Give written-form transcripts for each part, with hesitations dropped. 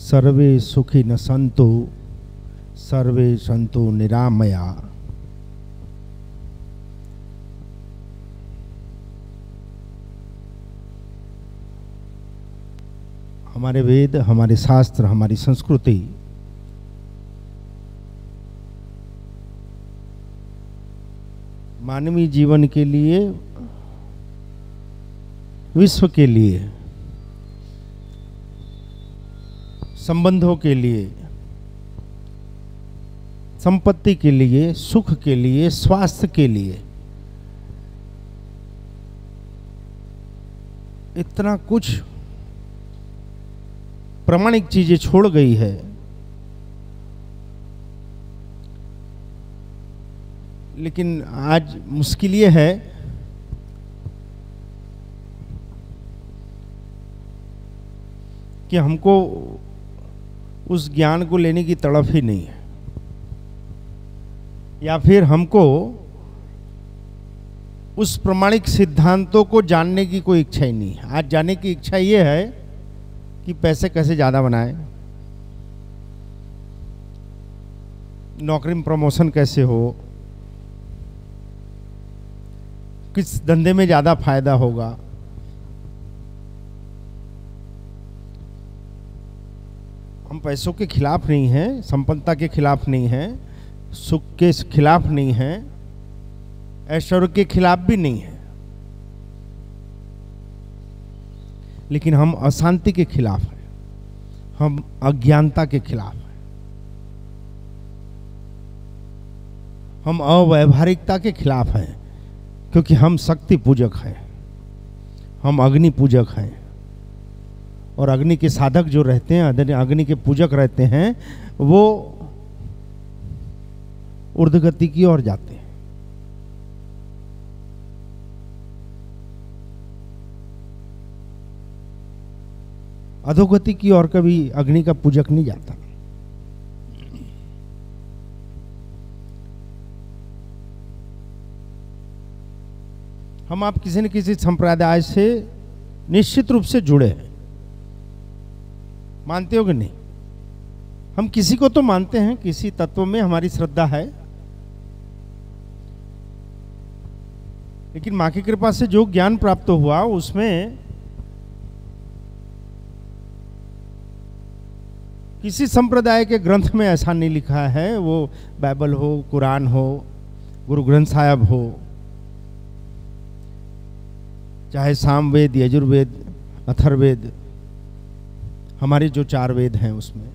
सर्वे सुखी न संतु सर्वे संतु निरामया। हमारे वेद, हमारे शास्त्र, हमारी संस्कृति मानवीय जीवन के लिए, विश्व के लिए, संबंधों के लिए, संपत्ति के लिए, सुख के लिए, स्वास्थ्य के लिए इतना कुछ प्रामाणिक चीजें छोड़ गई है। लेकिन आज मुश्किल ये है कि हमको उस ज्ञान को लेने की तड़प ही नहीं है, या फिर हमको उस प्रामाणिक सिद्धांतों को जानने की कोई इच्छा ही नहीं है। आज जानने की इच्छा ये है कि पैसे कैसे ज़्यादा बनाएं, नौकरी में प्रमोशन कैसे हो, किस धंधे में ज़्यादा फायदा होगा। हम पैसों के खिलाफ नहीं हैं, संपन्नता के खिलाफ नहीं हैं, सुख के खिलाफ नहीं हैं, ऐश्वर्य के खिलाफ भी नहीं है, लेकिन हम अशांति के खिलाफ हैं, हम अज्ञानता के खिलाफ हैं, हम अव्यावहारिकता के खिलाफ हैं, क्योंकि हम शक्ति पूजक हैं, हम अग्नि पूजक हैं। और अग्नि के साधक जो रहते हैं, अग्नि के पूजक रहते हैं, वो ऊर्ध्वगति की ओर जाते हैं। अधोगति की ओर कभी अग्नि का पूजक नहीं जाता। हम आप किसी न किसी संप्रदाय से निश्चित रूप से जुड़े हैं, मानते हो कि नहीं? हम किसी को तो मानते हैं, किसी तत्व में हमारी श्रद्धा है, लेकिन मां की कृपा से जो ज्ञान प्राप्त हुआ उसमें किसी संप्रदाय के ग्रंथ में ऐसा नहीं लिखा है, वो बाइबल हो, कुरान हो, गुरु ग्रंथ साहिब हो, चाहे सामवेद, यजुर्वेद, अथर्ववेद, हमारे जो 4 वेद हैं उसमें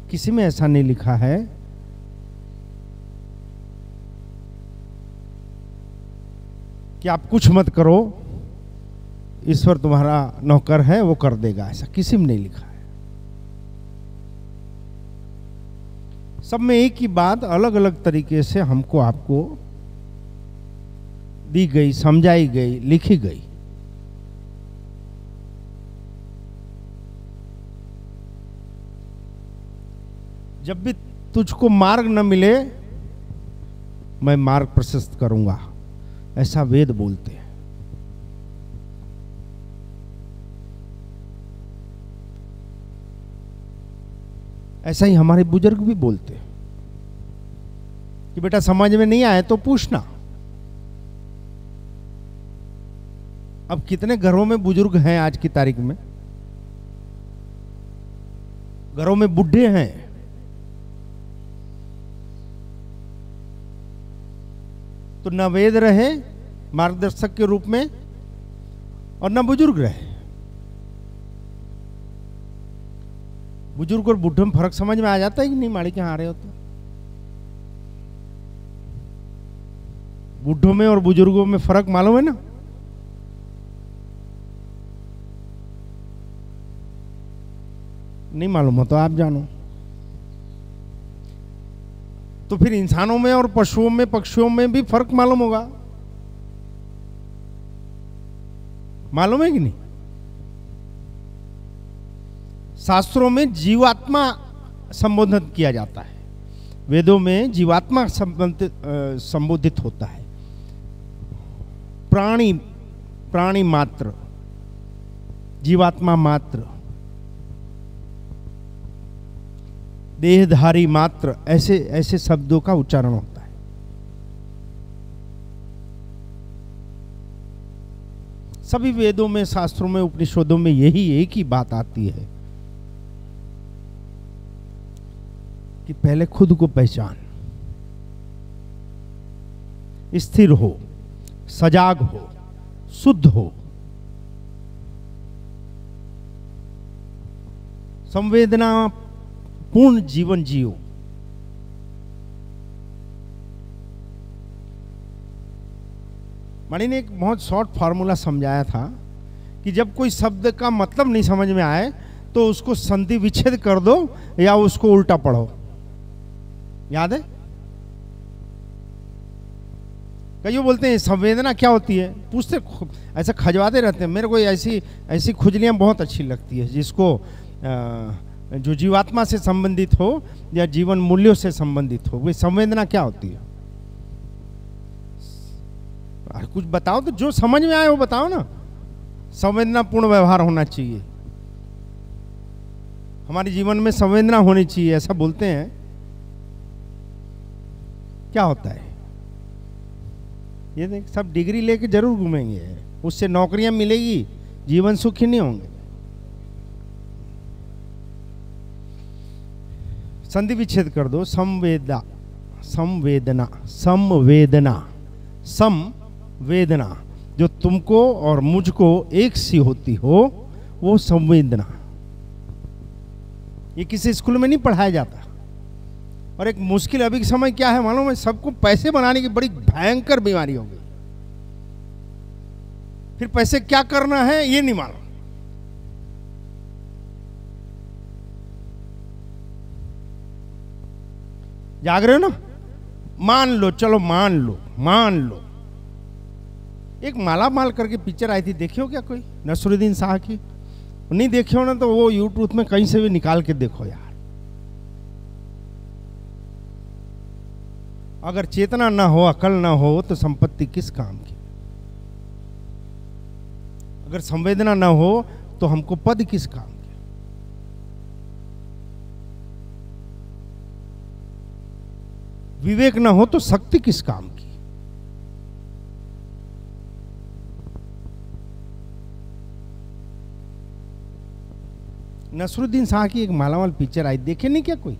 किसी में ऐसा नहीं लिखा है कि आप कुछ मत करो, ईश्वर तुम्हारा नौकर है, वो कर देगा। ऐसा किसी में नहीं लिखा है। सब में एक ही बात अलग अलग तरीके से हमको आपको दी गई, समझाई गई, लिखी गई। जब भी तुझको मार्ग न मिले, मैं मार्ग प्रशस्त करूंगा, ऐसा वेद बोलते हैं। ऐसा ही हमारे बुजुर्ग भी बोलते हैं कि बेटा समझ में नहीं आए तो पूछना। अब कितने घरों में बुजुर्ग हैं आज की तारीख में? घरों में बुढ़े हैं, तो न वेद रहे मार्गदर्शक के रूप में और न बुजुर्ग रहे। बुजुर्ग और बुढ़ों में फर्क समझ में आ जाता है कि नहीं? माड़ी के यहाँ आ रहे हो तो बुढ़ों में और बुजुर्गों में फर्क मालूम है ना? नहीं मालूम हो तो आप जानो। तो फिर इंसानों में और पशुओं में, पक्षियों में भी फर्क मालूम होगा, मालूम है कि नहीं? शास्त्रों में जीवात्मा संबोधित किया जाता है, वेदों में जीवात्मा संबोधित होता है। प्राणी, प्राणी मात्र, जीवात्मा मात्र, देहधारी मात्र, ऐसे ऐसे शब्दों का उच्चारण होता है। सभी वेदों में, शास्त्रों में, उपनिषदों में यही एक ही बात आती है कि पहले खुद को पहचान, स्थिर हो, सजाग हो, शुद्ध हो, संवेदना पूर्ण जीवन जियो। मणि ने एक बहुत शॉर्ट फॉर्मूला समझाया था कि जब कोई शब्द का मतलब नहीं समझ में आए तो उसको संधि विच्छेद कर दो या उसको उल्टा पढ़ो। याद है? कई बोलते हैं संवेदना क्या होती है, पूछते ऐसा खजवाते रहते हैं। मेरे को ऐसी ऐसी खुजलियां बहुत अच्छी लगती है जिसको जो जीवात्मा से संबंधित हो या जीवन मूल्यों से संबंधित हो। वो संवेदना क्या होती है? अरे कुछ बताओ तो, जो समझ में आए वो बताओ ना। संवेदना पूर्ण व्यवहार होना चाहिए, हमारे जीवन में संवेदना होनी चाहिए, ऐसा बोलते हैं। क्या होता है ये? देख, सब डिग्री लेके जरूर घूमेंगे, उससे नौकरियां मिलेगी, जीवन सुखी नहीं होंगे। संधि विच्छेद कर दो। संवेदना, संवेदना, संवेदना, संवेदना जो तुमको और मुझको एक सी होती हो, वो संवेदना। ये किसी स्कूल में नहीं पढ़ाया जाता। और एक मुश्किल अभी के समय क्या है मालूम है? सबको पैसे बनाने की बड़ी भयंकर बीमारी हो गई। फिर पैसे क्या करना है ये नहीं मालूम। जाग रहे हो ना? मान लो, चलो मान लो, मान लो एक माला माल करके पिक्चर आई थी, देखियो क्या कोई? नसरुद्दीन शाह की। नहीं देखे हो ना तो वो यूट्यूब में कहीं से भी निकाल के देखो यार। अगर चेतना ना हो, अकल ना हो तो संपत्ति किस काम की? अगर संवेदना ना हो तो हमको पद किस काम के? विवेक ना हो तो शक्ति किस काम की? नसरुद्दीन शाह की एक मालामाल पिक्चर आई, देखे नहीं क्या कोई?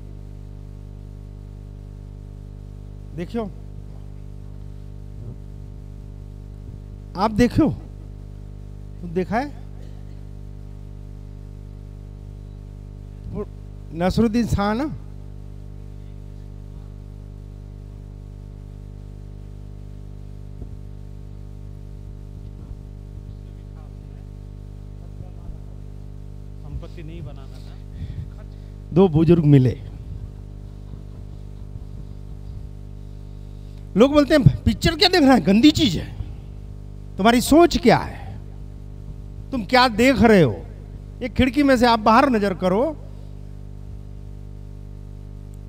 देखियो, आप देखो, देखा है? वो नसरुद्दीन शाह ना, संपत्ति नहीं बनाना था। दो बुजुर्ग मिले, लोग बोलते हैं पिक्चर क्या देख रहा है, गंदी चीज है, तुम्हारी सोच क्या है, तुम क्या देख रहे हो? एक खिड़की में से आप बाहर नजर करो,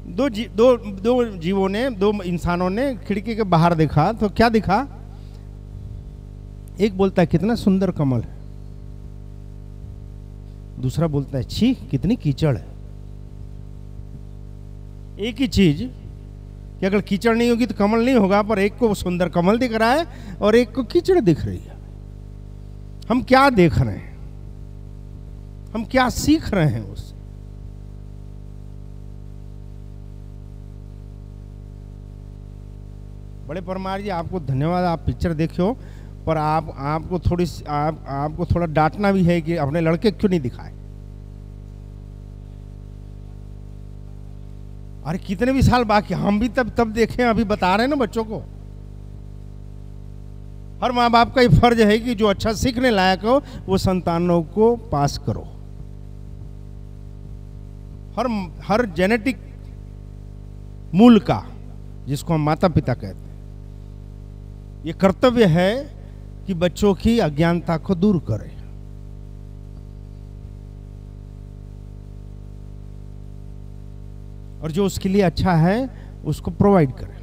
दो जीवों ने, दो इंसानों ने खिड़की के बाहर देखा तो क्या दिखा? एक बोलता है कितना सुंदर कमल है, दूसरा बोलता है छी कितनी कीचड़ है। एक ही चीज कि अगर कीचड़ नहीं होगी तो कमल नहीं होगा, पर एक को सुंदर कमल दिख रहा है और एक को कीचड़ दिख रही है। हम क्या देख रहे हैं? हम क्या सीख रहे हैं उससे? बड़े परमार जी, आपको धन्यवाद, आप पिक्चर देखियो, पर आपको थोड़ा डांटना भी है कि अपने लड़के क्यों नहीं दिखाए। अरे कितने भी साल बाकी, हम भी तब देखें, अभी बता रहे हैं ना बच्चों को। हर माँ बाप का ये फर्ज है कि जो अच्छा सीखने लायक हो वो संतानों को पास करो। हर जेनेटिक मूल का, जिसको हम माता पिता कहते हैं, ये कर्तव्य है कि बच्चों की अज्ञानता को दूर करें। और जो उसके लिए अच्छा है उसको प्रोवाइड करें।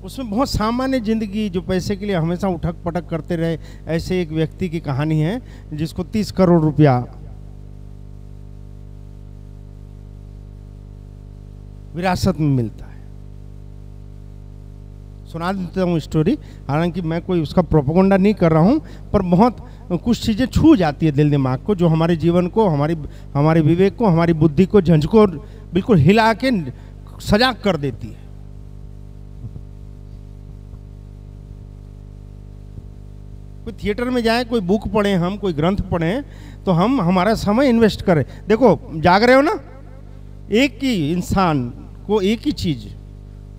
उसमें बहुत सामान्य जिंदगी, जो पैसे के लिए हमेशा उठक पटक करते रहे, ऐसे एक व्यक्ति की कहानी है जिसको 30 करोड़ रुपया विरासत में मिलता है। सुना देता हूँ स्टोरी, हालांकि मैं कोई उसका प्रोपेगेंडा नहीं कर रहा हूँ, पर बहुत कुछ चीज़ें छू जाती है दिल दिमाग को, जो हमारे जीवन को, हमारे विवेक को, हमारी बुद्धि को, झंझ को बिल्कुल हिला के सजाग कर देती है। कोई थिएटर में जाए, कोई बुक पढ़ें, हम कोई ग्रंथ पढ़ें, तो हम हमारा समय इन्वेस्ट करें। देखो, जाग रहे हो ना, एक ही इंसान को एक ही चीज,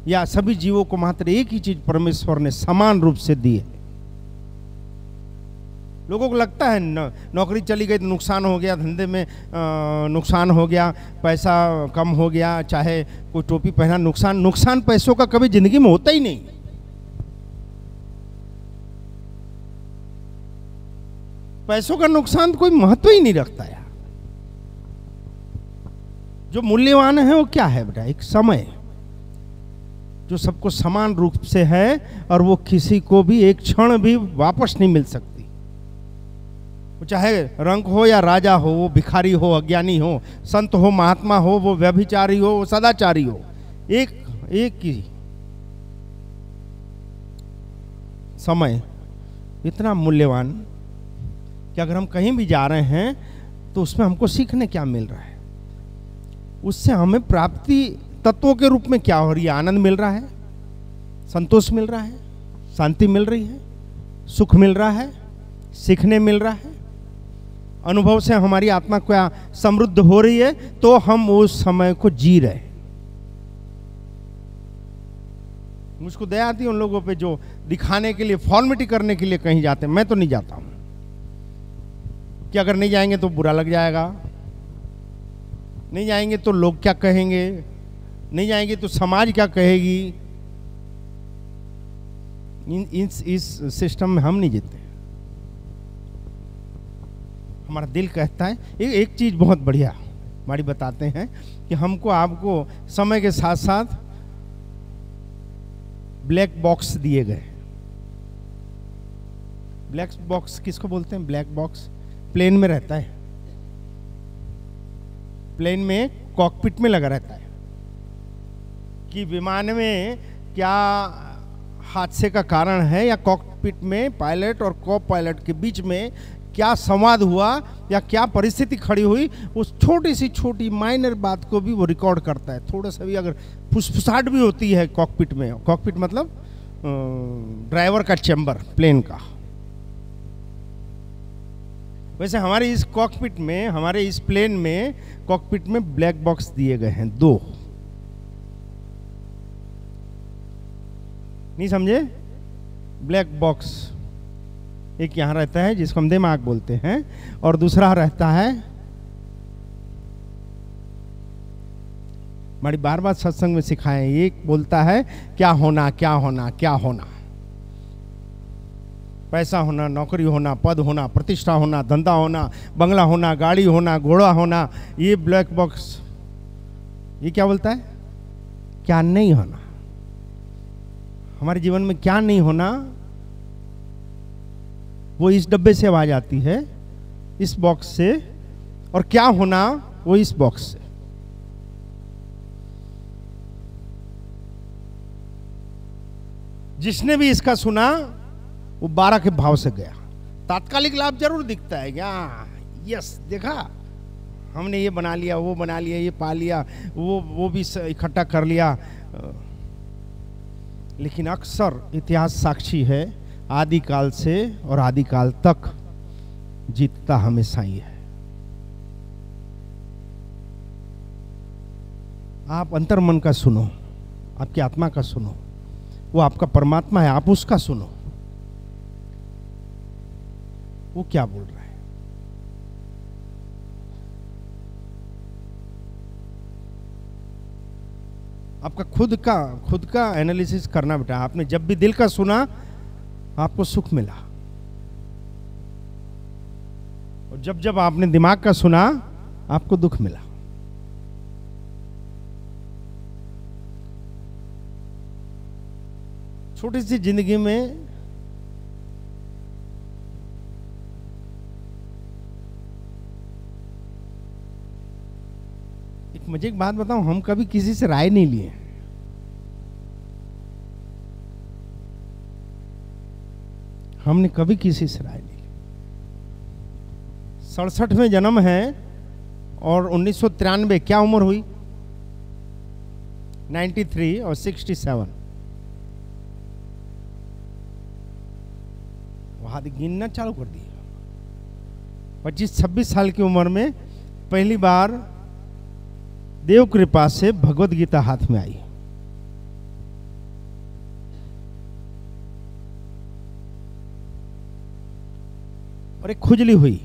या सभी जीवों को मात्र एक ही चीज परमेश्वर ने समान रूप से दी है। लोगों को लगता है नौकरी चली गई तो नुकसान हो गया, धंधे में नुकसान हो गया, पैसा कम हो गया, चाहे कोई टोपी पहना, नुकसान पैसों का कभी जिंदगी में होता ही नहीं। पैसों का नुकसान कोई महत्व ही नहीं रखता यार। जो मूल्यवान है वो क्या है बेटा? एक समय, जो सबको समान रूप से है, और वो किसी को भी एक क्षण भी वापस नहीं मिल सकती। वो चाहे रंक हो या राजा हो, वो भिखारी हो, अज्ञानी हो, संत हो, महात्मा हो, वो व्यभिचारी हो, वो सदाचारी हो, एक ही समय इतना मूल्यवान कि अगर हम कहीं भी जा रहे हैं तो उसमें हमको सीखने क्या मिल रहा है, उससे हमें प्राप्ति तत्वों के रूप में क्या हो रही है? आनंद मिल रहा है, संतोष मिल रहा है, शांति मिल रही है, सुख मिल रहा है, सीखने मिल रहा है, अनुभव से हमारी आत्मा क्या समृद्ध हो रही है, तो हम उस समय को जी रहे। मुझको दया आती है उन लोगों पे जो दिखाने के लिए, फॉर्मेलिटी करने के लिए कहीं जाते हैं। मैं तो नहीं जाता हूं कि अगर नहीं जाएंगे तो बुरा लग जाएगा, नहीं जाएंगे तो लोग क्या कहेंगे, नहीं जाएंगे तो समाज क्या कहेगी। इस सिस्टम में हम नहीं जीते। हमारा दिल कहता है, एक चीज बहुत बढ़िया हमारी बताते हैं कि हमको आपको समय के साथ साथ ब्लैक बॉक्स दिए गए। ब्लैक बॉक्स किसको बोलते हैं? ब्लैक बॉक्स प्लेन में रहता है, प्लेन में कॉकपिट में लगा रहता है कि विमान में क्या हादसे का कारण है, या कॉकपिट में पायलट और को पायलट के बीच में क्या संवाद हुआ, या क्या परिस्थिति खड़ी हुई, उस छोटी सी छोटी माइनर बात को भी वो रिकॉर्ड करता है। थोड़ा सा भी अगर फुसफुसाहट भी होती है कॉकपिट में, कॉकपिट मतलब ड्राइवर का चैम्बर प्लेन का, वैसे हमारे इस कॉकपिट में, हमारे इस प्लेन में कॉकपिट में ब्लैक बॉक्स दिए गए हैं 2। नहीं समझे? ब्लैक बॉक्स एक यहां रहता है जिसको हम दिमाग बोलते हैं, और दूसरा रहता है, हमारी बार बार सत्संग में सिखाएं, एक बोलता है क्या होना, क्या होना, क्या होना, पैसा होना, नौकरी होना, पद होना, प्रतिष्ठा होना, धंधा होना, बंगला होना, गाड़ी होना, घोड़ा होना। ये ब्लैक बॉक्स ये क्या बोलता है? क्या नहीं होना। हमारे जीवन में क्या नहीं होना, वो इस डब्बे से आवाज आती है, इस बॉक्स से, और क्या होना वो इस बॉक्स से। जिसने भी इसका सुना वो 12 के भाव से गया। तात्कालिक लाभ जरूर दिखता है, क्या यस देखा हमने ये बना लिया, वो बना लिया, ये पा लिया, वो भी इकट्ठा कर लिया, लेकिन अक्सर इतिहास साक्षी है, आदिकाल से और आदिकाल तक जीतता हमेशा ही है। आप अंतर्मन का सुनो, आपकी आत्मा का सुनो, वो आपका परमात्मा है, आप उसका सुनो, वो क्या बोल रहा है। आपका खुद का एनालिसिस करना बेटा। आपने जब भी दिल का सुना आपको सुख मिला, और जब जब आपने दिमाग का सुना आपको दुख मिला। छोटी सी जिंदगी में एक मुझे एक बात बताऊं, हम कभी किसी से राय नहीं लिए। हमने कभी किसी से राय नहीं ली। 67 में जन्म है और 1993 क्या उम्र हुई? 93 और 67। हाथ गिनना चालू कर दिया। 25-26 साल की उम्र में पहली बार देव कृपा से भगवत गीता हाथ में आई। और एक खुजली हुई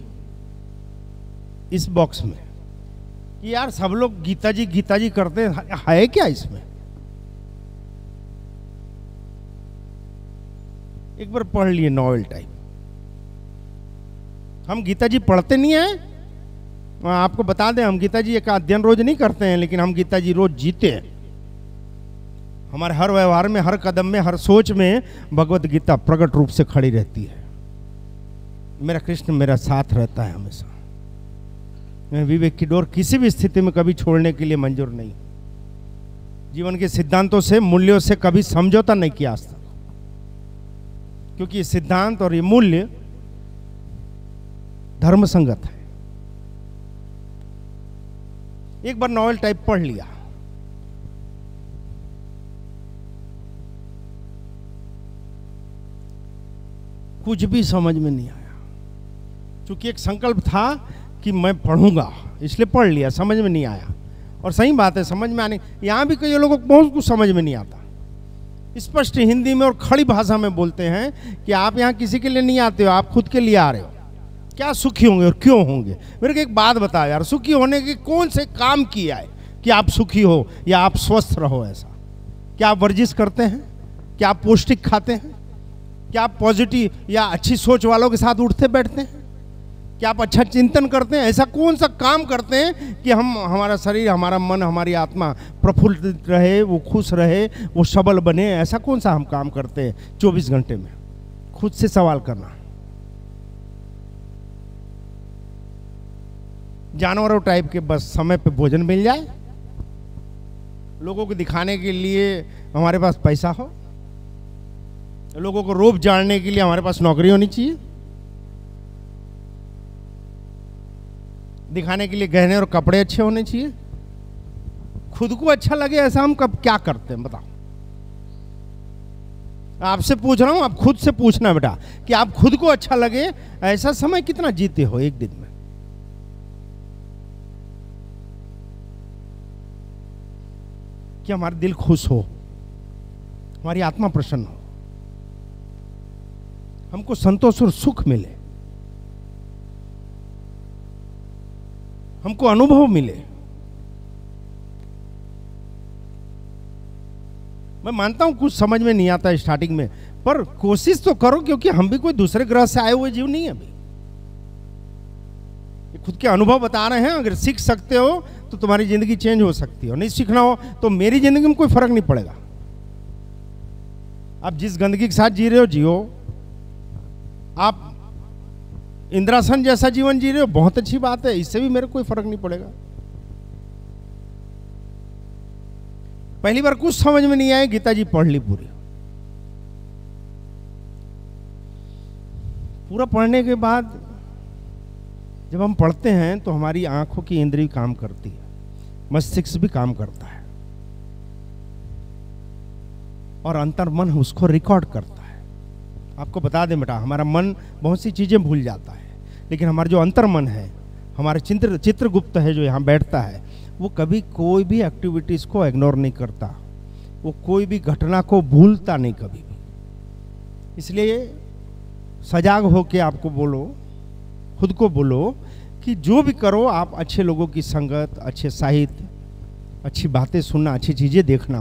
इस बॉक्स में कि यार सब लोग गीता जी करते हैं, है क्या इसमें? एक बार पढ़ लिए नॉवेल टाइप। हम गीता जी पढ़ते नहीं हैं, आपको बता दें, हम गीता जी का अध्ययन रोज नहीं करते हैं, लेकिन हम गीता जी रोज जीते हैं। हमारे हर व्यवहार में, हर कदम में, हर सोच में भगवत गीता प्रकट रूप से खड़ी रहती है। मेरा कृष्ण मेरा साथ रहता है हमेशा। मैं विवेक की डोर किसी भी स्थिति में कभी छोड़ने के लिए मंजूर नहीं। जीवन के सिद्धांतों से, मूल्यों से कभी समझौता नहीं किया आज तक, क्योंकि ये सिद्धांत और ये मूल्य धर्म संगत है। एक बार नॉवेल टाइप पढ़ लिया, कुछ भी समझ में नहीं आया। क्योंकि एक संकल्प था कि मैं पढ़ूंगा, इसलिए पढ़ लिया, समझ में नहीं आया। और सही बात है, समझ में आने, यहां भी कई लोगों को बहुत कुछ समझ में नहीं आता। स्पष्ट हिंदी में और खड़ी भाषा में बोलते हैं कि आप यहां किसी के लिए नहीं आते हो, आप खुद के लिए आ रहे हो। क्या सुखी होंगे और क्यों होंगे? मेरे को एक बात बताओ यार, सुखी होने के कौन से काम किया है कि आप सुखी हो या आप स्वस्थ रहो? ऐसा क्या आप वर्जिश करते हैं? क्या आप पौष्टिक खाते हैं? क्या आप पॉजिटिव या अच्छी सोच वालों के साथ उठते बैठते हैं? क्या आप अच्छा चिंतन करते हैं? ऐसा कौन सा काम करते हैं कि हमारा शरीर, हमारा मन, हमारी आत्मा प्रफुल्लित रहे, वो खुश रहे, वो सबल बने? ऐसा कौन सा हम काम करते हैं 24 घंटे में? खुद से सवाल करना। जानवरों टाइप के बस समय पे भोजन मिल जाए, लोगों को दिखाने के लिए हमारे पास पैसा हो, लोगों को रोब जानने के लिए हमारे पास नौकरी होनी चाहिए, दिखाने के लिए गहने और कपड़े अच्छे होने चाहिए, खुद को अच्छा लगे, ऐसा हम कब क्या करते हैं बताओ? आपसे पूछ रहा हूं, आप खुद से पूछना बेटा कि आप खुद को अच्छा लगे ऐसा समय कितना जीते हो एक दिन में? कि हमारा दिल खुश हो, हमारी आत्मा प्रसन्न हो, हमको संतोष और सुख मिले, हमको अनुभव मिले। मैं मानता हूं कुछ समझ में नहीं आता स्टार्टिंग में, पर कोशिश तो करो, क्योंकि हम भी कोई दूसरे ग्रह से आए हुए जीव नहीं है। अभी खुद के अनुभव बता रहे हैं। अगर सीख सकते हो तो तुम्हारी जिंदगी चेंज हो सकती है, और नहीं सीखना हो तो मेरी जिंदगी में कोई फर्क नहीं पड़ेगा। आप जिस गंदगी के साथ जी रहे हो जियो, आप इंद्रासन जैसा जीवन जी रहे हो, बहुत अच्छी बात है, इससे भी मेरे कोई फर्क नहीं पड़ेगा। पहली बार कुछ समझ में नहीं आया, गीता जी पढ़ ली पूरी। पूरा पढ़ने के बाद जब हम पढ़ते हैं तो हमारी आंखों की इंद्रिय काम करती है, मस्तिष्क भी काम करता है, और अंतर्मन उसको रिकॉर्ड करता है। आपको बता दें बेटा, हमारा मन बहुत सी चीजें भूल जाता है, लेकिन हमारा जो अंतर्मन है, हमारे चित्रगुप्त है जो यहाँ बैठता है, वो कभी कोई भी एक्टिविटीज को इग्नोर नहीं करता, वो कोई भी घटना को भूलता नहीं कभी भी। इसलिए सजाग होके आपको बोलो, खुद को बोलो कि जो भी करो आप अच्छे लोगों की संगत, अच्छे साहित्य, अच्छी बातें सुनना, अच्छी चीजें देखना।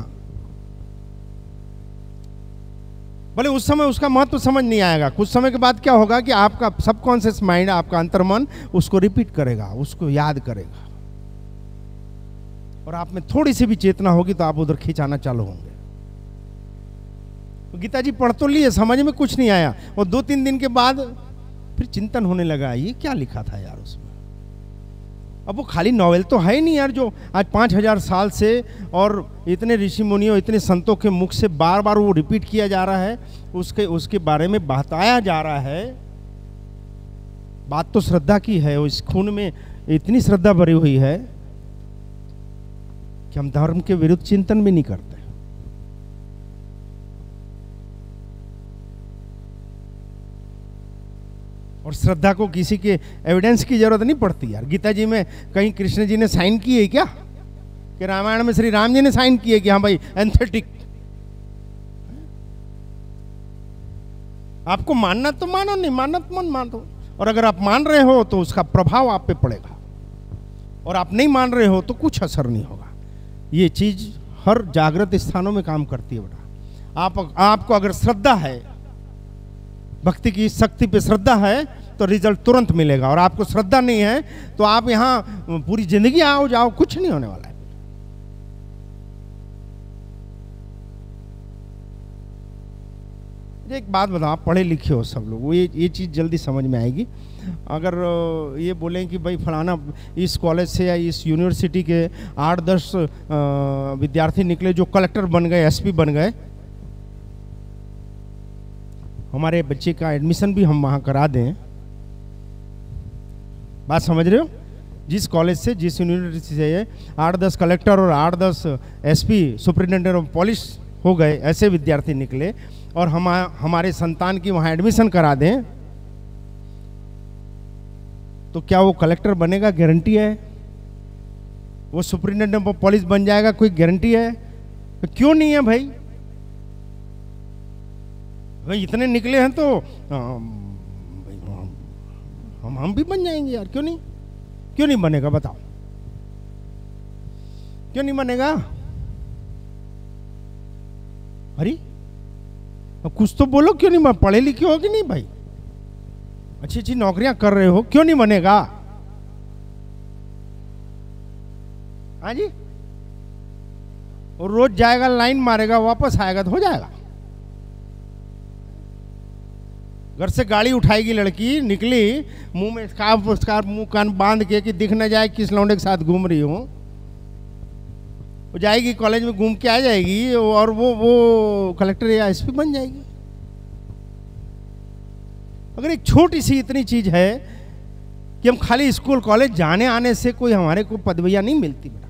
भले उस समय उसका महत्व समझ नहीं आएगा, कुछ समय के बाद क्या होगा कि आपका सबकॉन्शियस माइंड, आपका अंतर्मन उसको रिपीट करेगा, उसको याद करेगा, और आप में थोड़ी सी भी चेतना होगी तो आप उधर खिंचाना चालू होंगे। गीता जी पढ़ तो लिए, समझ में कुछ नहीं आया, और 2-3 दिन के बाद फिर चिंतन होने लगा, ये क्या लिखा था यार उसमें। अब वो खाली नॉवेल तो है ही नहीं यार, जो आज 5000 साल से और इतने ऋषि मुनियों, इतने संतों के मुख से बार बार वो रिपीट किया जा रहा है, उसके बारे में बताया जा रहा है। बात तो श्रद्धा की है, इस खून में इतनी श्रद्धा भरी हुई है कि हम धर्म के विरुद्ध चिंतन भी नहीं करते। और श्रद्धा को किसी के एविडेंस की जरूरत नहीं पड़ती यार। गीता जी में कहीं कृष्ण जी ने साइन किए है क्या, कि रामायण में श्री राम जी ने साइन किए कि हाँ भाई एंथेटिक। आपको मानना तो मानो, नहीं मानना तो मन मान दो, और अगर आप मान रहे हो तो उसका प्रभाव आप पे पड़ेगा, और आप नहीं मान रहे हो तो कुछ असर नहीं होगा। ये चीज हर जागृत स्थानों में काम करती है बेटा। आपको अगर श्रद्धा है, भक्ति की शक्ति पे श्रद्धा है, तो रिजल्ट तुरंत मिलेगा। और आपको श्रद्धा नहीं है तो आप यहां पूरी जिंदगी आओ जाओ, कुछ नहीं होने वाला है। एक बात बताओ, आप पढ़े लिखे हो सब लोग, वो ये चीज जल्दी समझ में आएगी। अगर ये बोलें कि भाई फलाना इस कॉलेज से या इस यूनिवर्सिटी के 8-10 विद्यार्थी निकले जो कलेक्टर बन गए, एसपी बन गए, हमारे बच्चे का एडमिशन भी हम वहाँ करा दें, बात समझ रहे हो? जिस कॉलेज से, जिस यूनिवर्सिटी से 8-10 कलेक्टर और 8-10 एसपी, सुपरिटेंडेंट ऑफ पुलिस हो गए, ऐसे विद्यार्थी निकले, और हमारे संतान की वहाँ एडमिशन करा दें, तो क्या वो कलेक्टर बनेगा? गारंटी है? वो सुपरिटेंडेंट ऑफ पुलिस बन जाएगा? कोई गारंटी है? तो क्यों नहीं है भाई? भाई इतने निकले हैं तो हम भी बन जाएंगे यार, क्यों नहीं? क्यों नहीं बनेगा बताओ, क्यों नहीं बनेगा? अरे अब कुछ तो बोलो, क्यों नहीं? पढ़े लिखे हो कि नहीं भाई? अच्छी अच्छी नौकरियां कर रहे हो, क्यों नहीं बनेगा? हाँ जी, और रोज जाएगा, लाइन मारेगा, वापस आएगा तो हो जाएगा। घर से गाड़ी उठाएगी लड़की, निकली, मुंह में स्कार्फ मुंह कान बांध के कि दिख ना जाए किस लौंडे के साथ घूम रही हूं, वो जाएगी कॉलेज में, घूम के आ जाएगी, और वो कलेक्टर या एसपी बन जाएगी। अगर एक छोटी सी इतनी चीज है कि हम खाली स्कूल कॉलेज जाने आने से कोई हमारे को पदवियां नहीं मिलती बेटा,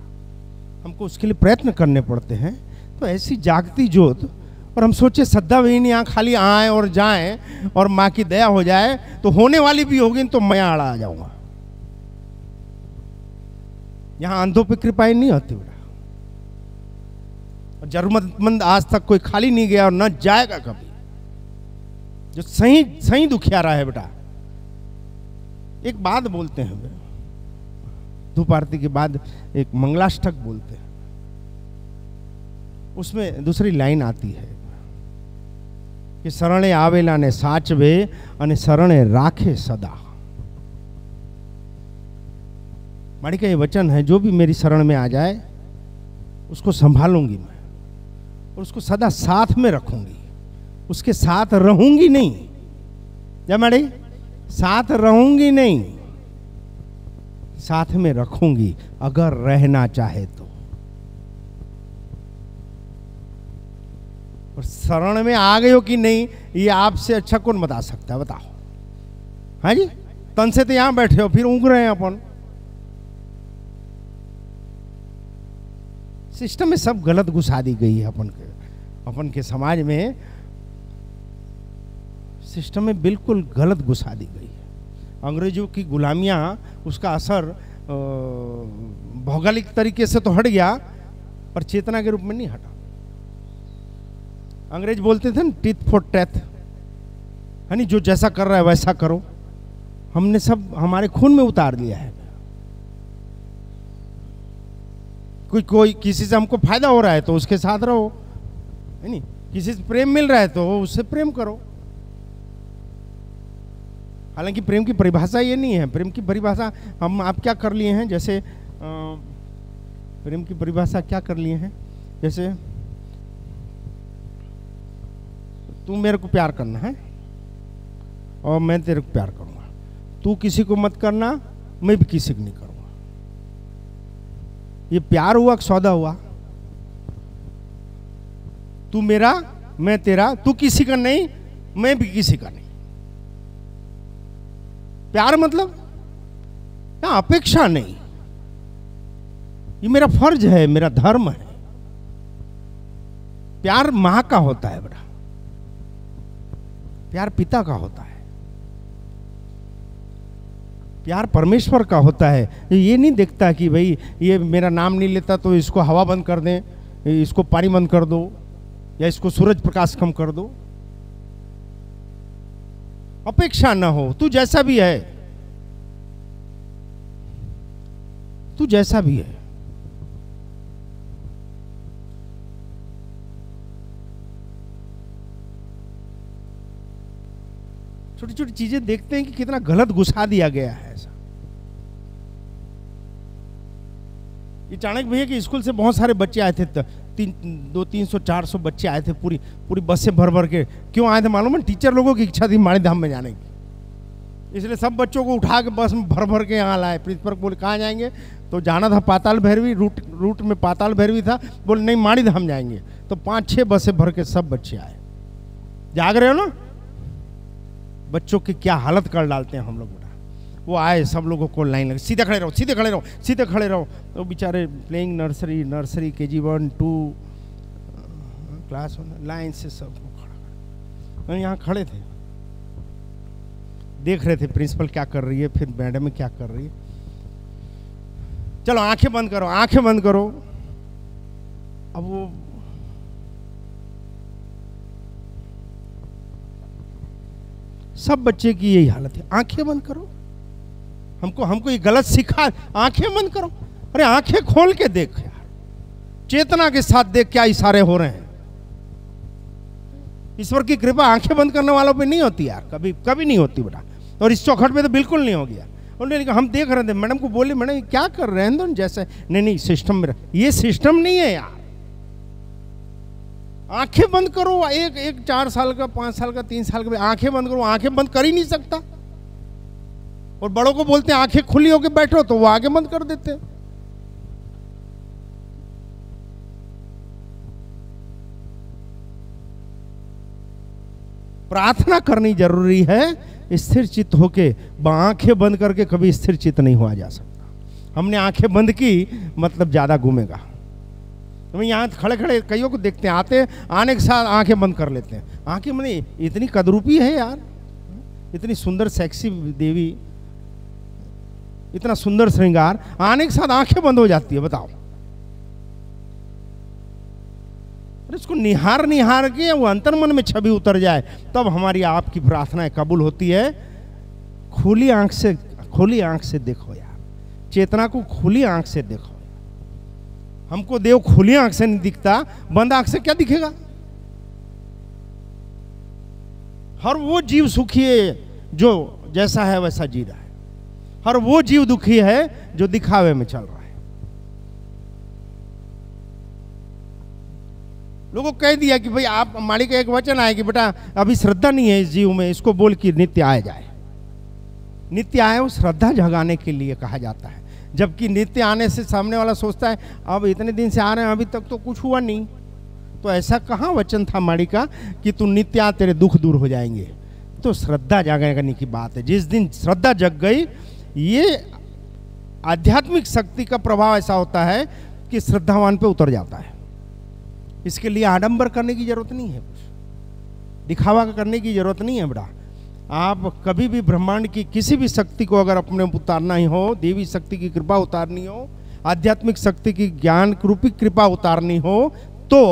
हमको उसके लिए प्रयत्न करने पड़ते हैं। तो ऐसी जागती ज्योत, और हम सोचे श्रद्धा भी नहीं, यहाँ खाली आए और जाएं और माँ की दया हो जाए, तो होने वाली भी होगी तो मैं आड़ा आ जाऊंगा। यहाँ अंधों पे कृपाएं नहीं होती बेटा, और जरूरतमंद आज तक कोई खाली नहीं गया और न जाएगा कभी। जो सही दुखियारा है बेटा। एक बात बोलते हैं, धूप आरती के बाद एक मंगलाष्टक बोलते हैं, उसमें दूसरी लाइन आती है कि शरणे आवेला ने साचवे अने शरणे राखे सदा। माड़ी का ये वचन है, जो भी मेरी शरण में आ जाए उसको संभालूंगी मैं, और उसको सदा साथ में रखूंगी, उसके साथ रहूंगी नहीं। क्या माड़ी? साथ रहूंगी नहीं, साथ में रखूंगी अगर रहना चाहे तो। और शरण में आ गए हो कि नहीं, ये आपसे अच्छा कौन बता सकता है? बताओ। हाँ जी, तन से तो यहां बैठे हो, फिर ऊँग रहे हैं अपन। सिस्टम में सब गलत घुसा दी गई है अपन के समाज में, सिस्टम में बिल्कुल गलत घुसा दी गई है। अंग्रेजों की गुलामियां, उसका असर भौगोलिक तरीके से तो हट गया, पर चेतना के रूप में नहीं हटा। अंग्रेज बोलते थे ना, टीथ फॉर टैथ, है नहीं, जो जैसा कर रहा है वैसा करो। हमने सब हमारे खून में उतार लिया है। कोई किसी से हमको फायदा हो रहा है तो उसके साथ रहो, है नहीं, किसी से प्रेम मिल रहा है तो उससे प्रेम करो। हालांकि प्रेम की परिभाषा ये नहीं है। प्रेम की परिभाषा हम आप क्या कर लिए हैं, जैसे प्रेम की परिभाषा क्या कर लिए हैं, जैसे तू मेरे को प्यार करना है और मैं तेरे को प्यार करूंगा। तू किसी को मत करना, मैं भी किसी को नहीं करूंगा। ये प्यार हुआ कि सौदा हुआ? तू मेरा मैं तेरा, तू किसी का नहीं मैं भी किसी का नहीं। प्यार मतलब ना अपेक्षा नहीं, ये मेरा फर्ज है, मेरा धर्म है। प्यार मां का होता है बड़ा, प्यार पिता का होता है, प्यार परमेश्वर का होता है। ये नहीं देखता कि भाई ये मेरा नाम नहीं लेता तो इसको हवा बंद कर दें, इसको पानी बंद कर दो, या इसको सूरज प्रकाश कम कर दो। अपेक्षा ना हो, तू जैसा भी है, तू जैसा भी है। छोटी छोटी चीजें देखते हैं कि कितना गलत घुसा दिया गया है ऐसा। ये चाणक्य भैया के स्कूल से बहुत सारे बच्चे आए थे, 300-400 बच्चे आए थे, पूरी पूरी बसें भर भर के। क्यों आए थे मालूम है? टीचर लोगों की इच्छा थी माणी धाम में जाने की, इसलिए सब बच्चों को उठा के बस में भर भर के यहाँ लाए। प्रिंसिपल बोले कहाँ जाएंगे? तो जाना था पाताल भैरवी, रूट में पाताल भैरवी था। बोले नहीं माणी धाम जाएंगे। तो 5-6 बसें भर के सब बच्चे आए। जाग रहे हो ना? बच्चों की क्या हालत कर डालते हैं हम लोग। वो आए, सब लोगों को लाइन लगे, सीधे खड़े रहो, सीधे खड़े रहो, सीधे खड़े रहो। तो बेचारे playing nursery KG 1 2 class 1 line से सब खड़ा, यहाँ खड़े थे, देख रहे थे प्रिंसिपल क्या कर रही है, फिर मैडम क्या कर रही है। चलो आंखें बंद करो, आंखें बंद करो। अब वो सब बच्चे की यही हालत है, आंखें बंद करो। हमको ये गलत सिखा, आंखें बंद करो। अरे आंखें खोल के देख यार, चेतना के साथ देख क्या इशारे हो रहे हैं। ईश्वर की कृपा आंखें बंद करने वालों पे नहीं होती यार, कभी कभी नहीं होती बेटा। और इस चौखट पे तो बिल्कुल नहीं हो गया। उन्होंने कहा हम देख रहे थे, मैडम को बोले मैडम क्या कर रहे हैं जैसे, नहीं सिस्टम में, ये सिस्टम नहीं है यार। आंखें बंद करो। एक 4 साल का, 5 साल का, 3 साल का, आंखें बंद करो। आंखें बंद कर ही नहीं सकता। और बड़ों को बोलते हैं आंखें खुली होकर बैठो, तो वो आगे बंद कर देते हैं। प्रार्थना करनी जरूरी है, स्थिर चित्त होके। आंखें बंद करके कभी स्थिर चित्त नहीं हुआ जा सकता। हमने आंखें बंद की मतलब ज्यादा घूमेगा। तो यहाँ खड़े खड़े कईयों को देखते हैं, आने के साथ आंखें बंद कर लेते हैं। आंखें मैंने इतनी कदरूपी है यार, इतनी सुंदर सेक्सी देवी, इतना सुंदर श्रृंगार, आने के साथ आंखें बंद हो जाती है। बताओ, इसको निहार के वो अंतर्मन में छवि उतर जाए, तब हमारी आपकी प्रार्थनाएं कबूल होती है। खुली आंख से देखो यार, चेतना को खुली आंख से देखो। हमको देव खुली आंख से नहीं दिखता, बंद आंख से क्या दिखेगा? हर वो जीव सुखी है जो जैसा है वैसा जी रहा है, हर वो जीव दुखी है जो दिखावे में चल रहा है। लोगों को कह दिया कि भाई आप, माड़ी का एक वचन आए कि बेटा अभी श्रद्धा नहीं है इस जीव में, इसको बोल कि नित्य आ जाए। नित्य आए वो श्रद्धा जगाने के लिए कहा जाता है। जबकि नित्य आने से सामने वाला सोचता है अब इतने दिन से आ रहे हैं, अभी तक तो कुछ हुआ नहीं। तो ऐसा कहाँ वचन था माड़ी का कि तू नित्य आ, तेरे दुख दूर हो जाएंगे। तो श्रद्धा जागने की बात है। जिस दिन श्रद्धा जग गई, ये आध्यात्मिक शक्ति का प्रभाव ऐसा होता है कि श्रद्धावान पे उतर जाता है। इसके लिए आडंबर करने की जरूरत नहीं है, कुछ दिखावा करने की जरूरत नहीं है बेटा। आप कभी भी ब्रह्मांड की किसी भी शक्ति को अगर अपने उतारना ही हो, देवी शक्ति की कृपा उतारनी हो, आध्यात्मिक शक्ति की ज्ञान रूपी कृपा उतारनी हो, तो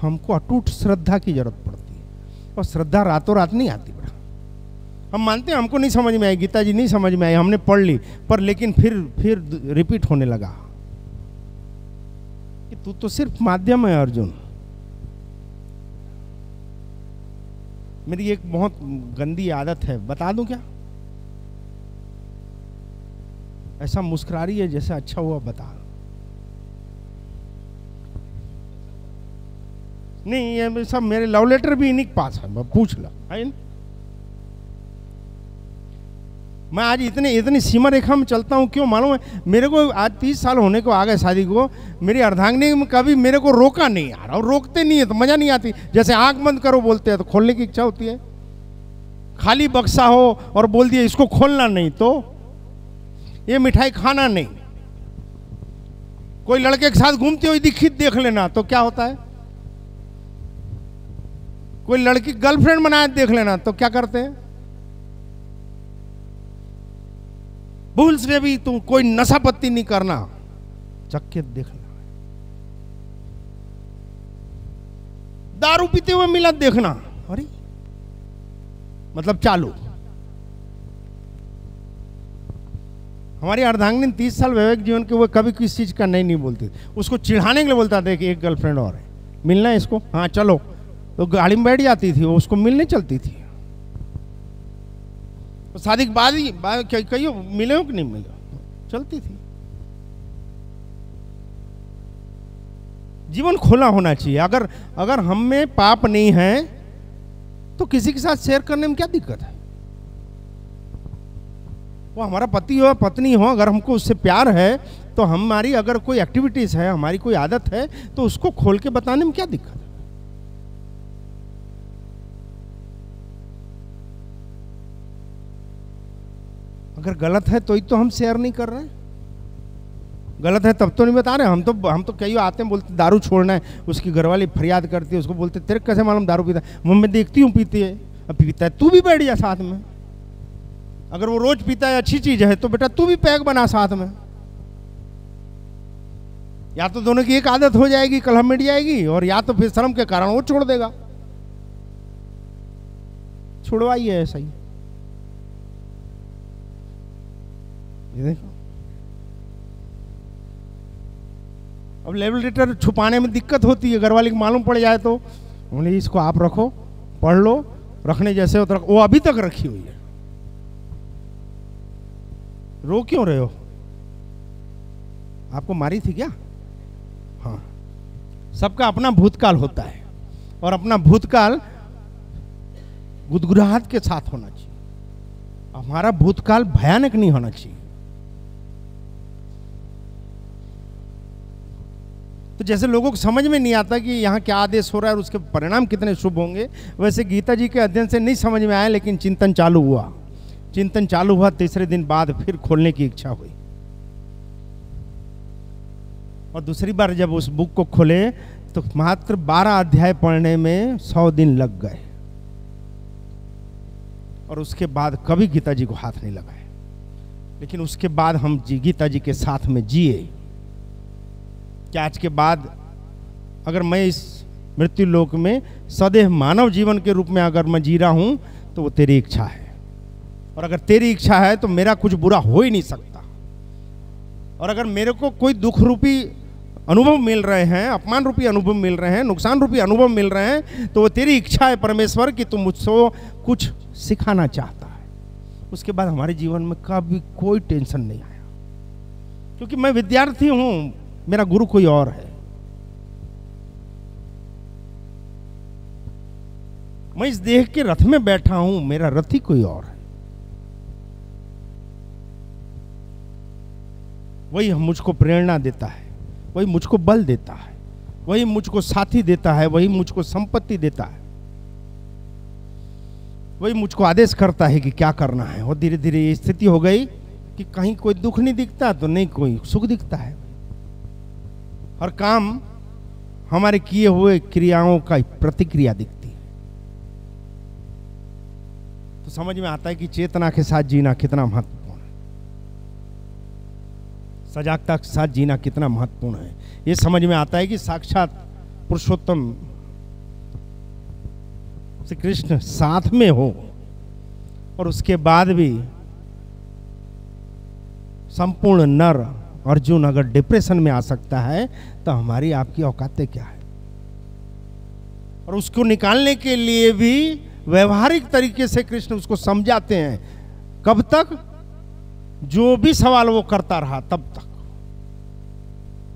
हमको अटूट श्रद्धा की जरूरत पड़ती है। और श्रद्धा रातों रात नहीं आती बेटा। हम मानते हैं हमको नहीं समझ में आई, गीता जी नहीं समझ में आई, हमने पढ़ ली, पर लेकिन फिर रिपीट होने लगा कि तू तो सिर्फ माध्यम है अर्जुन। मेरी एक बहुत गंदी आदत है, बता दूं क्या? ऐसा मुस्कुरा रही है जैसे अच्छा हुआ, बता। नहीं, ये सब मेरे लव लेटर भी इन्हीं के पास है, पूछ ला है ना? मैं आज इतनी सीमा रेखा में चलता हूँ, क्यों मालूम है? मेरे को आज 30 साल होने को आ गए शादी को, मेरी अर्धांगिनी में कभी मेरे को रोका नहीं यार, और रोकते नहीं है तो मजा नहीं आती। जैसे आंख बंद करो बोलते हैं तो खोलने की इच्छा होती है, खाली बक्सा हो और बोल दिया इसको खोलना नहीं तो ये मिठाई खाना नहीं। कोई लड़के के साथ घूमते हुए दीक्षित देख लेना तो क्या होता है, कोई लड़की गर्लफ्रेंड बनाए देख लेना तो क्या करते हैं, भूल से भी तुम कोई नशा पत्ती नहीं करना, चक्के देखना, दारू पीते हुए मिला देखना, अरे मतलब चालू। हमारी अर्धांगिनी 30 साल वैवाहिक जीवन के, वो कभी किसी चीज का नहीं बोलती, उसको चिढ़ाने के लिए बोलता था कि एक गर्लफ्रेंड और है, मिलना है इसको, हाँ चलो, तो गाड़ी में बैठ जाती थी, वो उसको मिलने चलती थी। तो शादी के बाद ही कहियो मिले हो कि नहीं मिले, चलती थी। जीवन खुला होना चाहिए। अगर हम में पाप नहीं है तो किसी के साथ शेयर करने में क्या दिक्कत है? वो हमारा पति हो पत्नी हो, अगर हमको उससे प्यार है तो हमारी अगर कोई एक्टिविटीज है, हमारी कोई आदत है, तो उसको खोल के बताने में क्या दिक्कत है? अगर गलत है तो ही तो हम शेयर नहीं कर रहे हैं, गलत है तब तो नहीं बता रहे। हम तो कई आते हैं बोलते दारू छोड़ना है, उसकी घरवाली फरियाद करती है, उसको बोलते तेरे कैसे मालूम दारू पीता है? मैं देखती हूँ पीती है, अब पीता है तू भी बैठ जा साथ में। अगर वो रोज पीता है अच्छी चीज है तो बेटा तू भी पैक बना साथ में, या तो दोनों की एक आदत हो जाएगी, कलह मिट जाएगी, और या तो फिर शर्म के कारण वो छोड़ देगा। छुड़वाइए ऐसा ही। ये देखो, अब लेवल लेटर छुपाने में दिक्कत होती है, घरवाली को मालूम पड़ जाए तो बोले इसको आप रखो, पढ़ लो, रखने जैसे हो तो रखो। वो अभी तक रखी हुई है, रो क्यों रहे हो? आपको मारी थी क्या? हाँ, सबका अपना भूतकाल होता है, और अपना भूतकाल गुदगुदाहट के साथ होना चाहिए। हमारा भूतकाल भयानक नहीं होना चाहिए। तो जैसे लोगों को समझ में नहीं आता कि यहाँ क्या आदेश हो रहा है और उसके परिणाम कितने शुभ होंगे, वैसे गीता जी के अध्ययन से नहीं समझ में आया, लेकिन चिंतन चालू हुआ, तीसरे दिन बाद फिर खोलने की इच्छा हुई, और दूसरी बार जब उस बुक को खोले तो मात्र 12 अध्याय पढ़ने में 100 दिन लग गए, और उसके बाद कभी गीता जी को हाथ नहीं लगाए। लेकिन उसके बाद हम गीता जी के साथ में जिए कि आज के बाद अगर मैं इस मृत्यु लोक में सदैव मानव जीवन के रूप में अगर मैं जी रहा हूं तो वो तेरी इच्छा है, और अगर तेरी इच्छा है तो मेरा कुछ बुरा हो ही नहीं सकता। और अगर मेरे को कोई दुख रूपी अनुभव मिल रहे हैं, अपमान रूपी अनुभव मिल रहे हैं, नुकसान रूपी अनुभव मिल रहे हैं, तो वो तेरी इच्छा है परमेश्वर कि तुम मुझसे कुछ सिखाना चाहता है। उसके बाद हमारे जीवन में कभी कोई टेंशन नहीं आया, क्योंकि मैं विद्यार्थी हूं, मेरा गुरु कोई और है। मैं इस देह के रथ में बैठा हूं, मेरा रथी कोई और है। वही मुझको प्रेरणा देता है, वही मुझको बल देता है, वही मुझको साथी देता है, वही मुझको संपत्ति देता है, वही मुझको आदेश करता है कि क्या करना है। और धीरे धीरे ये स्थिति हो गई कि कहीं कोई दुख नहीं दिखता तो नहीं कोई सुख दिखता है। हर काम हमारे किए हुए क्रियाओं का प्रतिक्रिया दिखती है। तो समझ में आता है कि चेतना के साथ जीना कितना महत्वपूर्ण है, सजागता के साथ जीना कितना महत्वपूर्ण है। ये समझ में आता है कि साक्षात पुरुषोत्तम श्री कृष्ण साथ में हो, और उसके बाद भी संपूर्ण नर अर्जुन अगर डिप्रेशन में आ सकता है तो हमारी आपकी औकातें क्या है? और उसको निकालने के लिए भी व्यवहारिक तरीके से कृष्ण उसको समझाते हैं। कब तक? जो भी सवाल वो करता रहा तब तक।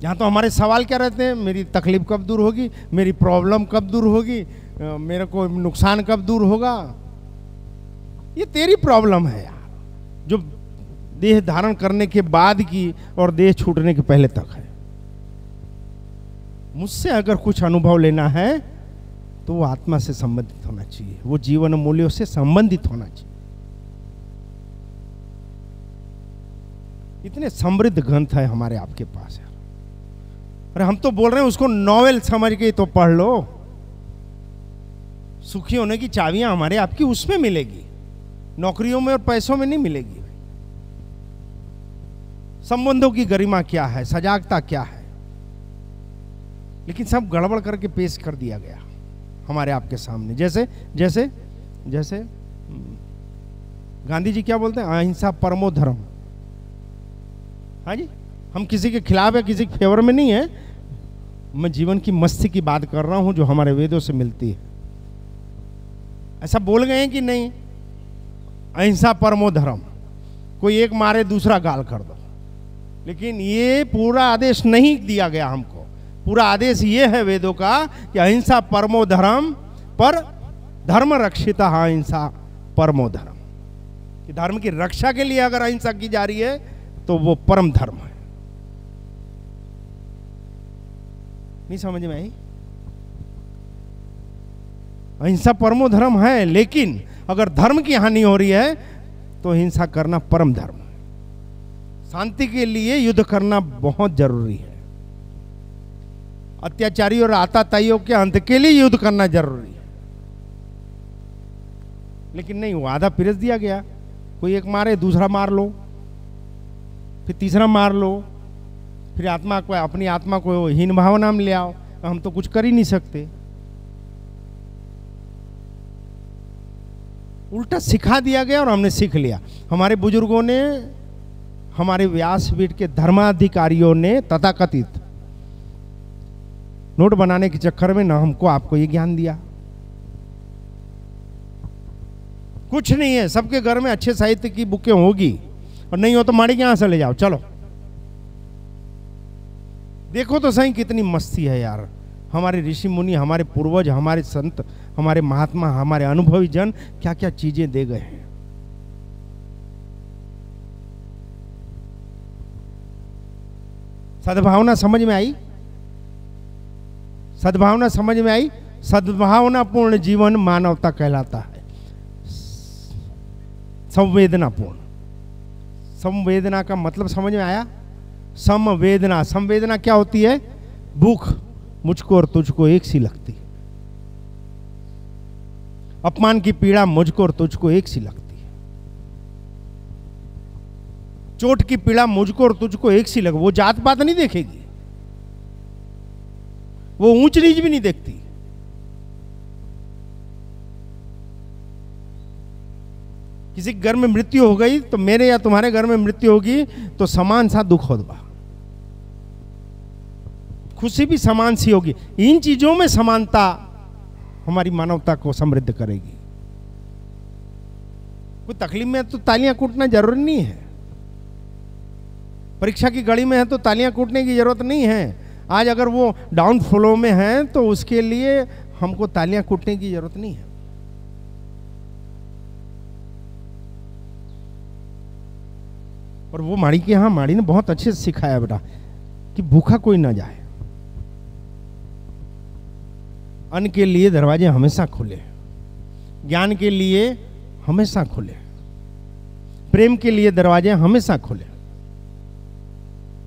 यहाँ तो हमारे सवाल क्या रहते हैं, मेरी तकलीफ कब दूर होगी, मेरी प्रॉब्लम कब दूर होगी, मेरे को नुकसान कब दूर होगा। ये तेरी प्रॉब्लम है यार, जो देह धारण करने के बाद की और देह छूटने के पहले तक है। मुझसे अगर कुछ अनुभव लेना है तो वो आत्मा से संबंधित होना चाहिए, वो जीवन मूल्यों से संबंधित होना चाहिए। इतने समृद्ध ग्रंथ है हमारे आपके पास यार। अरे हम तो बोल रहे हैं उसको नॉवेल समझ के तो पढ़ लो। सुखी होने की चाबियां हमारे आपकी उसमें मिलेगी, नौकरियों में और पैसों में नहीं मिलेगी। संबंधों की गरिमा क्या है, सजागता क्या है, लेकिन सब गड़बड़ करके पेश कर दिया गया हमारे आपके सामने। जैसे जैसे जैसे गांधी जी क्या बोलते हैं, अहिंसा परमो धर्म। हाँ जी, हम किसी के खिलाफ या किसी के फेवर में नहीं है, मैं जीवन की मस्ती की बात कर रहा हूं जो हमारे वेदों से मिलती है। ऐसा बोल गए हैं कि नहीं, अहिंसा परमो धर्म, कोई एक मारे दूसरा गाल कर दो, लेकिन ये पूरा आदेश नहीं दिया गया हमको। पूरा आदेश ये है वेदों का कि अहिंसा परमो धर्म, पर धर्म रक्षिता अहिंसा परमो धर्म, कि धर्म की रक्षा के लिए अगर अहिंसा की जा रही है तो वो परम धर्म है। नहीं समझ में आई? अहिंसा परमो धर्म है, लेकिन अगर धर्म की हानि हो रही है तो हिंसा करना परम धर्म है। शांति के लिए युद्ध करना बहुत जरूरी है, अत्याचारी और आताताइयों के अंत के लिए युद्ध करना जरूरी है। लेकिन नहीं, वो आधा पिरस दिया गया, कोई एक मारे दूसरा मार लो, फिर तीसरा मार लो, फिर आत्मा को, अपनी आत्मा को हीन भावना में ले आओ। हम तो कुछ कर ही नहीं सकते। उल्टा सिखा दिया गया और हमने सीख लिया। हमारे बुजुर्गों ने, हमारे व्यासपीठ के धर्माधिकारियों ने तथाकथित नोट बनाने के चक्कर में ना हमको आपको ये ज्ञान दिया। कुछ नहीं है, सबके घर में अच्छे साहित्य की बुकें होगी, और नहीं हो तो माड़ी के यहां से ले जाओ, चलो देखो तो सही कितनी मस्ती है यार। हमारे ऋषि मुनि, हमारे पूर्वज, हमारे संत, हमारे महात्मा, हमारे अनुभवी जन क्या क्या चीजें दे गए हैं। सद्भावना समझ में आई? सद्भावना समझ में आई? सद्भावनापूर्ण जीवन मानवता कहलाता है। संवेदनापूर्ण, संवेदना का मतलब समझ में आया? समवेदना, संवेदना क्या होती है? भूख मुझको और तुझको एक सी लगती, अपमान की पीड़ा मुझको और तुझको एक सी लगती है, चोट की पीड़ा मुझको और तुझको एक सी लगे। वो जात पात नहीं देखेगी, वो ऊंच नीच भी नहीं देखती। किसी के घर में मृत्यु हो गई तो मेरे या तुम्हारे घर में मृत्यु होगी तो समान सा दुख होगा, खुशी भी समान सी होगी। इन चीजों में समानता हमारी मानवता को समृद्ध करेगी। कोई तकलीफ में है तो तालियां कूटना जरूरी नहीं है, परीक्षा की घड़ी में है तो तालियां कूटने की जरूरत नहीं है। आज अगर वो डाउन फ्लो में है तो उसके लिए हमको तालियां कूटने की जरूरत नहीं है। और वो माड़ी के यहाँ, माड़ी ने बहुत अच्छे से सिखाया बेटा कि भूखा कोई ना जाए, अन्न के लिए दरवाजे हमेशा खुले, ज्ञान के लिए हमेशा खुले, प्रेम के लिए दरवाजे हमेशा खुले।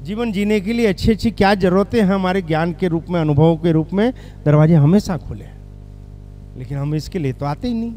जीवन जीने के लिए अच्छी अच्छी क्या जरूरतें हैं हमारे ज्ञान के रूप में, अनुभवों के रूप में, दरवाजे हमेशा खुले। लेकिन हम इसके लिए तो आते ही नहीं।